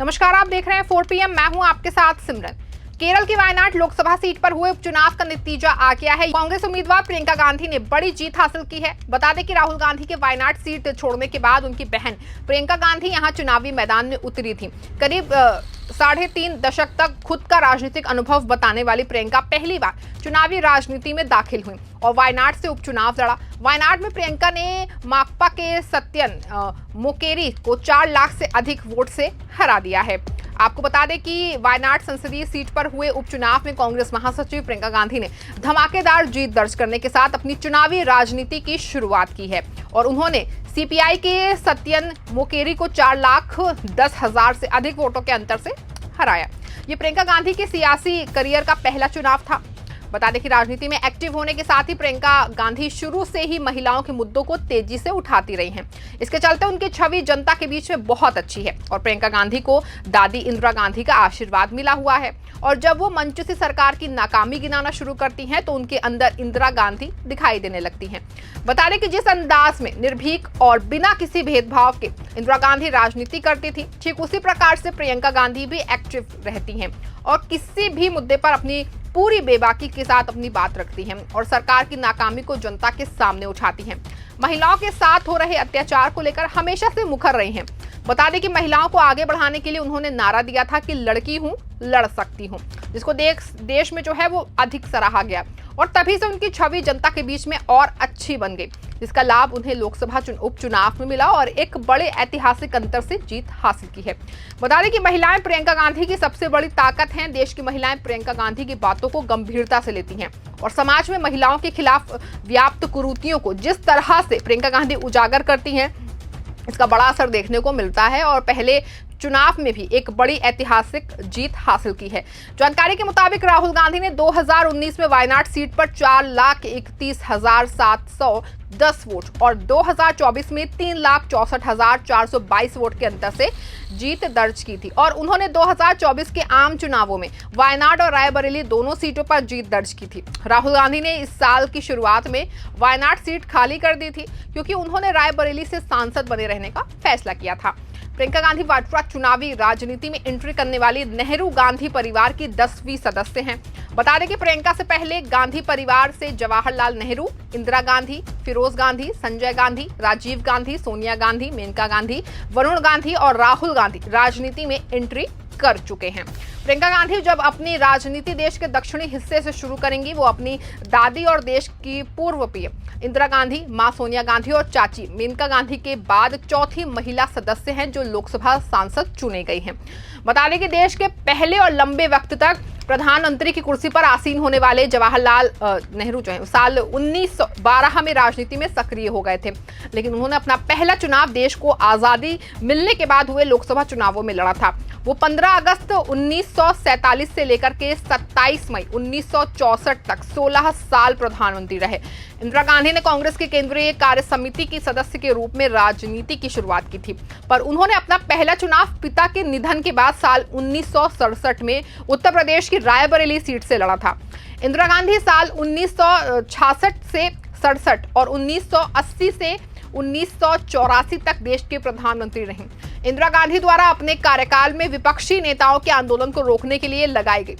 नमस्कार, आप देख रहे हैं 4 PM। मैं हूं आपके साथ सिमरन। केरल की वायनाड लोकसभा सीट पर हुए उपचुनाव का नतीजा आ गया है। कांग्रेस उम्मीदवार प्रियंका गांधी ने बड़ी जीत हासिल की है। बता दें कि राहुल गांधी के वायनाड सीट छोड़ने के बाद उनकी बहन प्रियंका गांधी यहां चुनावी मैदान में उतरी थी। करीब 3.5 दशक तक खुद का राजनीतिक अनुभव बताने वाली प्रियंका पहली बार चुनावी राजनीति में दाखिल हुई और वायनाड से उपचुनाव लड़ा। वायनाड में प्रियंका ने माकपा के सत्यन मोकेरी को 4 लाख से अधिक वोट से हरा दिया है। आपको बता दें कि वायनाड संसदीय सीट पर हुए उपचुनाव में कांग्रेस महासचिव प्रियंका गांधी ने धमाकेदार जीत दर्ज करने के साथ अपनी चुनावी राजनीति की शुरुआत की है और उन्होंने सीपीआई के सत्यन मोकेरी को 4,10,000 से अधिक वोटों के अंतर से हराया। ये प्रियंका गांधी के सियासी करियर का पहला चुनाव था। बता दें कि राजनीति में एक्टिव होने के साथ ही प्रियंका गांधी शुरू से ही महिलाओं के मुद्दों को तेजी से उठाती रही हैं। इसके चलते उनकी छवि जनता के बीच में बहुत अच्छी है और प्रियंका गांधी को दादी इंदिरा गांधी का आशीर्वाद मिला हुआ है और जब वो मंच से सरकार की नाकामी गिनाना शुरू करती हैं तो उनके अंदर इंदिरा गांधी दिखाई देने लगती हैं। बता दें कि जिस अंदाज में निर्भीक और बिना किसी भेदभाव के इंदिरा गांधी राजनीति करती थी, ठीक उसी प्रकार से प्रियंका गांधी भी एक्टिव रहती हैं और किसी भी मुद्दे पर अपनी पूरी बेबाकी के साथ अपनी बात रखती हैं और सरकार की नाकामी को जनता के सामने उठाती हैं। महिलाओं के साथ हो रहे अत्याचार को लेकर हमेशा से मुखर रही हैं। बता दें कि महिलाओं को आगे बढ़ाने के लिए उन्होंने नारा दिया था कि लड़की हूं, लड़ सकती हूं, जिसको देश में जो है वो अधिक सराहा गया और तभी से उनकी छवि जनता के बीच में और अच्छी बन गई, जिसका लाभ उन्हें लोकसभा उपचुनाव में मिला और एक बड़े ऐतिहासिक अंतर से जीत हासिल की है। बता दें कि महिलाएं प्रियंका गांधी की सबसे बड़ी ताकत हैं। देश की महिलाएं प्रियंका गांधी की बातों को गंभीरता से लेती हैं और समाज में महिलाओं के खिलाफ व्याप्त कुरीतियों को जिस तरह से प्रियंका गांधी उजागर करती हैं, इसका बड़ा असर देखने को मिलता है और पहले चुनाव में भी एक बड़ी ऐतिहासिक जीत हासिल की है। जानकारी के मुताबिक राहुल गांधी ने 2019 में वायनाड सीट पर 4,31,710 वोट और 2024 में 3,64,422 वोट के अंतर से जीत दर्ज की थी और उन्होंने 2024 के आम चुनावों में वायनाड और रायबरेली दोनों सीटों पर जीत दर्ज की थी। राहुल गांधी ने इस साल की शुरुआत में वायनाड सीट खाली कर दी थी क्योंकि उन्होंने रायबरेली से सांसद बने रहने का फैसला किया था। प्रियंका गांधी वाड्रा चुनावी राजनीति में एंट्री करने वाली नेहरू गांधी परिवार की 10वीं सदस्य हैं। बता दें कि प्रियंका से पहले गांधी परिवार से जवाहरलाल नेहरू, इंदिरा गांधी, फिरोज गांधी, संजय गांधी, राजीव गांधी, सोनिया गांधी, मेनका गांधी, वरुण गांधी और राहुल गांधी राजनीति में एंट्री कर चुके हैं। प्रियंका गांधी जब अपनी राजनीति देश के दक्षिणी हिस्से से शुरू करेंगी, वो अपनी दादी और देश की पूर्व पीएम इंदिरा गांधी, मां सोनिया गांधी और चाची मेनका गांधी के बाद चौथी महिला सदस्य हैं जो लोकसभा सांसद चुने गई हैं। बता दें कि देश के पहले और लंबे वक्त तक प्रधानमंत्री की कुर्सी पर आसीन होने वाले जवाहरलाल नेहरू जो है साल 1912 में राजनीति में सक्रिय हो गए थे, लेकिन उन्होंने अपना पहला चुनाव देश को आजादी मिलने के बाद हुए लोकसभा चुनावों में लड़ा था। वो 15 अगस्त 1947 से लेकर के 27 मई 1964 तक 16 साल प्रधानमंत्री रहे। इंदिरा गांधी ने कांग्रेस के केंद्रीय कार्य समिति की सदस्य के रूप में राजनीति की शुरुआत की थी, पर उन्होंने अपना पहला चुनाव पिता के निधन के बाद साल 1967 में उत्तर प्रदेश की रायबरेली सीट से लड़ा था। इंदिरा गांधी साल 1966 से 67 और 1980 से 1984 तक देश के प्रधानमंत्री रहीं। इंदिरा गांधी द्वारा अपने कार्यकाल में विपक्षी नेताओं के आंदोलन को रोकने के लिए लगाई गई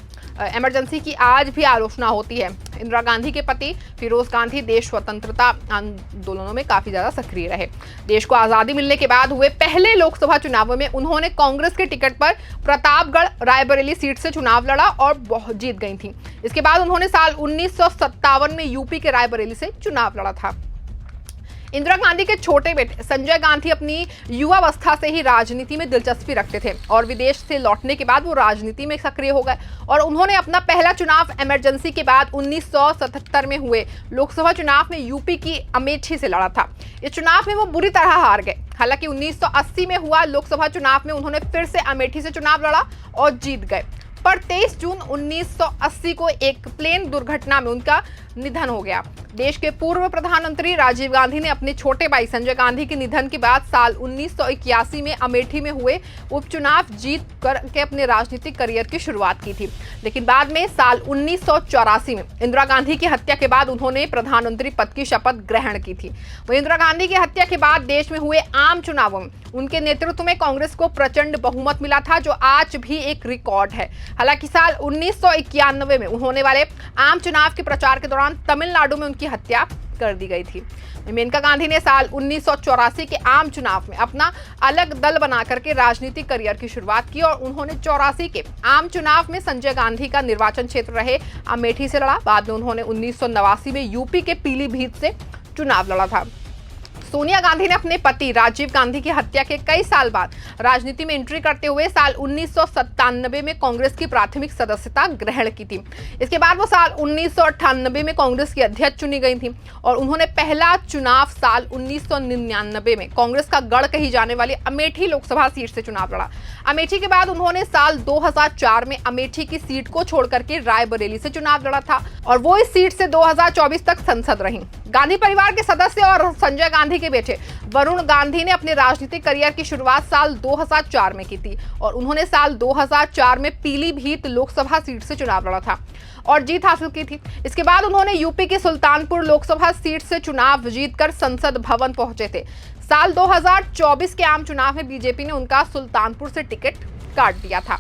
इमरजेंसी की आज भी आलोचना होती है। इंदिरा गांधी के पति फिरोज गांधी देश स्वतंत्रता आंदोलनों में काफी ज्यादा सक्रिय रहे। देश को आजादी मिलने के बाद हुए पहले लोकसभा चुनावों में उन्होंने कांग्रेस के टिकट पर प्रतापगढ़ रायबरेली सीट से चुनाव लड़ा और जीत गई थी। इसके बाद उन्होंने साल 1957 में यूपी के रायबरेली से चुनाव लड़ा था। इंदिरा गांधी के छोटे बेटे संजय गांधी अपनी युवावस्था से ही राजनीति में दिलचस्पी रखते थे और विदेश से लौटने के बाद वो राजनीति में सक्रिय हो गए और उन्होंने अपना पहला चुनाव इमरजेंसी के बाद 1977 में हुए लोकसभा चुनाव में यूपी की अमेठी से लड़ा था। इस चुनाव में वो बुरी तरह हार गए। हालांकि 1980 में हुआ लोकसभा चुनाव में उन्होंने फिर से अमेठी से चुनाव लड़ा और जीत गए, पर 23 जून 1980 को एक प्लेन दुर्घटना में उनका निधन हो गया। देश के पूर्व प्रधानमंत्री राजीव गांधी ने अपने छोटे भाई संजय गांधी के निधन के बाद साल 1981 में अमेठी में हुए उपचुनाव जीत करके अपने राजनीतिक करियर की शुरुआत की थी। लेकिन बाद में साल 1984 में इंदिरा गांधी की हत्या के बाद उन्होंने प्रधानमंत्री पद की शपथ ग्रहण की थी। वहीं इंदिरा गांधी की हत्या के बाद देश में हुए आम चुनावों में उनके नेतृत्व में कांग्रेस को प्रचंड बहुमत मिला था, जो आज भी एक रिकॉर्ड है। हालांकि साल 1991 में होने वाले आम चुनाव के प्रचार के दौरान तमिलनाडु में उनकी हत्या कर दी गई थी। मेनका गांधी ने साल 1984 के आम चुनाव में अपना अलग दल बना करके राजनीतिक करियर की शुरुआत की और उन्होंने 84 के आम चुनाव में संजय गांधी का निर्वाचन क्षेत्र रहे अमेठी से लड़ा। बाद में उन्होंने 1989 में यूपी के पीलीभीत से चुनाव लड़ा था। सोनिया गांधी ने अपने पति राजीव गांधी की हत्या के कई साल बाद राजनीति में एंट्री करते हुए साल 1997 में कांग्रेस की प्राथमिक सदस्यता ग्रहण की थी। इसके बाद वो साल 1998 में कांग्रेस की अध्यक्ष चुनी गई थी और उन्होंने पहला चुनाव साल 1999 में कांग्रेस का गढ़ कही जाने वाली अमेठी लोकसभा सीट से चुनाव लड़ा। अमेठी के बाद उन्होंने साल 2004 में अमेठी की सीट को छोड़ करके रायबरेली से चुनाव लड़ा था और वो इस सीट से 2024 तक सांसद रहीं। गांधी परिवार के सदस्य और संजय गांधी के बेटे वरुण गांधी ने अपने राजनीतिक करियर की शुरुआत साल 2004 में की थी और उन्होंने साल 2004 में पीलीभीत लोकसभा सीट से चुनाव लड़ा था और जीत हासिल की थी। इसके बाद उन्होंने यूपी के सुल्तानपुर लोकसभा सीट से चुनाव जीतकर संसद भवन पहुंचे थे। साल 2024 के आम चुनाव में बीजेपी ने उनका सुल्तानपुर से टिकट काट दिया था।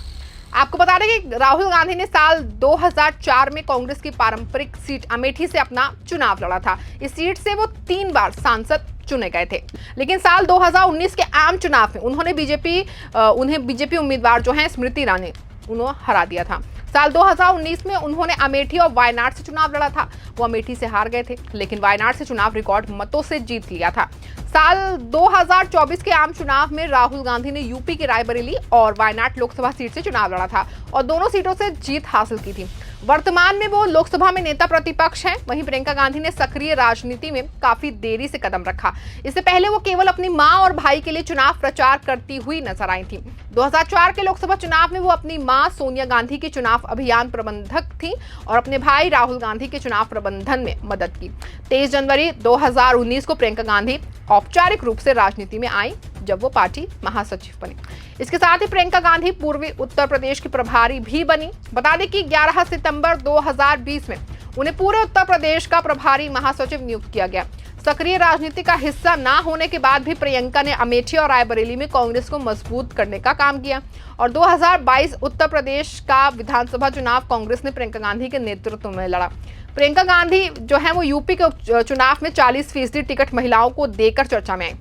आपको बता दें कि राहुल गांधी ने साल 2004 में कांग्रेस की पारंपरिक सीट अमेठी से अपना चुनाव लड़ा था। इस सीट से वो 3 बार सांसद चुने गए थे, लेकिन साल 2019 के आम चुनाव में उन्हें बीजेपी उम्मीदवार जो हैं स्मृति ईरानी उन्हें हरा दिया था। साल 2019 में उन्होंने अमेठी और वायनाड से चुनाव लड़ा था। वो अमेठी से हार गए थे, लेकिन वायनाड से चुनाव रिकॉर्ड मतों से जीत लिया था। साल 2024 के आम चुनाव में राहुल गांधी ने यूपी की रायबरेली और वायनाड लोकसभा सीट से चुनाव लड़ा था और दोनों सीटों से जीत हासिल की थी। वर्तमान में वो लोकसभा में नेता प्रतिपक्ष हैं। वहीं प्रियंका गांधी ने सक्रिय राजनीति में काफी देरी से कदम रखा। इससे पहले वो केवल अपनी मां और भाई के लिए चुनाव प्रचार करती हुई नजर आई थी। 2004 के लोकसभा चुनाव में वो अपनी मां सोनिया गांधी की चुनाव अभियान प्रबंधक थी और अपने भाई राहुल गांधी के चुनाव प्रबंधन में मदद की। 23 जनवरी 2019 को प्रियंका गांधी औपचारिक रूप से राजनीति में आई, जब वो पार्टी महासचिव बनी। इसके साथ ही प्रियंका गांधी पूर्वी उत्तर प्रदेश की प्रभारी भी बनी। बता दें कि 11 सितंबर 2020 में उन्हें पूरे उत्तर प्रदेश का प्रभारी महासचिव नियुक्त किया गया। सक्रिय राजनीति का हिस्सा ना होने के बाद भी प्रियंका ने अमेठी और रायबरेली में कांग्रेस को मजबूत करने का काम किया और 2022 उत्तर प्रदेश का विधानसभा चुनाव कांग्रेस ने प्रियंका गांधी के नेतृत्व में लड़ा। प्रियंका गांधी जो है वो यूपी के चुनाव में 40% टिकट महिलाओं को देकर चर्चा में आई।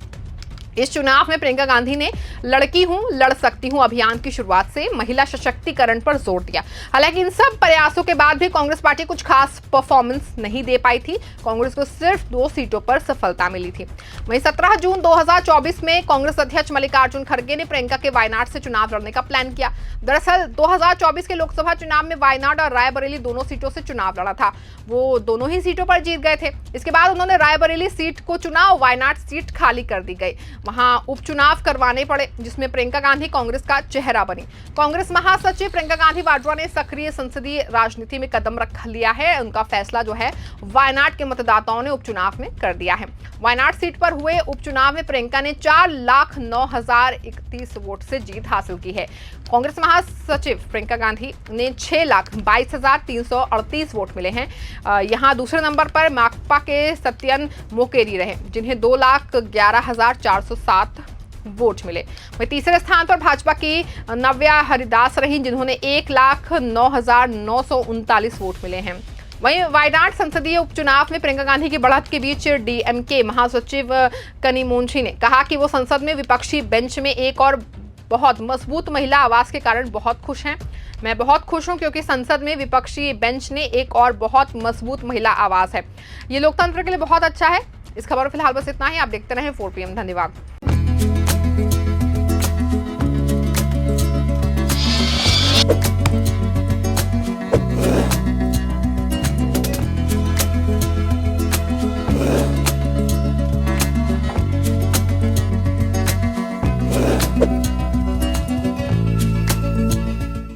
इस चुनाव में प्रियंका गांधी ने लड़की हूं लड़ सकती हूं अभियान की शुरुआत से महिला सशक्तिकरण पर जोर दिया। हालांकि इन सब प्रयासों के बाद भी कांग्रेस पार्टी कुछ खास परफॉर्मेंस नहीं दे पाई थी। कांग्रेस को सिर्फ 2 सीटों पर सफलता मिली थी। वहीं 17 जून 2024 में कांग्रेस अध्यक्ष मल्लिकार्जुन खड़गे ने प्रियंका के वायनाड से चुनाव लड़ने का प्लान किया। दरअसल 2024 के लोकसभा चुनाव में वायनाड और रायबरेली दोनों सीटों से चुनाव लड़ा था। वो दोनों ही सीटों पर जीत गए थे। इसके बाद उन्होंने रायबरेली सीट को चुना और वायनाड सीट खाली कर दी गई। वहां उपचुनाव करवाने पड़े, जिसमें प्रियंका गांधी कांग्रेस का चेहरा बनी। कांग्रेस महासचिव प्रियंका गांधी वाड्रा ने सक्रिय संसदीय राजनीति में कदम रख लिया है। उनका फैसला जो है वायनाड के मतदाताओं ने उपचुनाव में कर दिया है। वायनाड सीट पर हुए उपचुनाव में प्रियंका ने 4,09,031 वोट से जीत हासिल की है। कांग्रेस महासचिव प्रियंका गांधी ने 6,22,338 वोट मिले हैं। यहां दूसरे नंबर पर माकपा के सत्यन मोकेरी रहे, जिन्हें 2,11,407 वोट मिले। वहीं तीसरे स्थान पर भाजपा की नव्या हरिदास रही, जिन्होंने 1,09,939 वोट मिले हैं। वहीं वायनाड संसदीय उपचुनाव में प्रियंका गांधी की बढ़त के बीच डीएमके महासचिव कनिमोझी ने कहा कि वो संसद में विपक्षी बेंच में एक और बहुत मजबूत महिला आवाज के कारण बहुत खुश हैं। मैं बहुत खुश हूं क्योंकि संसद में विपक्षी बेंच ने एक और बहुत मजबूत महिला आवाज है। ये लोकतंत्र के लिए बहुत अच्छा है। इस खबर फिलहाल बस इतना ही। आप देखते रहें 4 PM। धन्यवाद।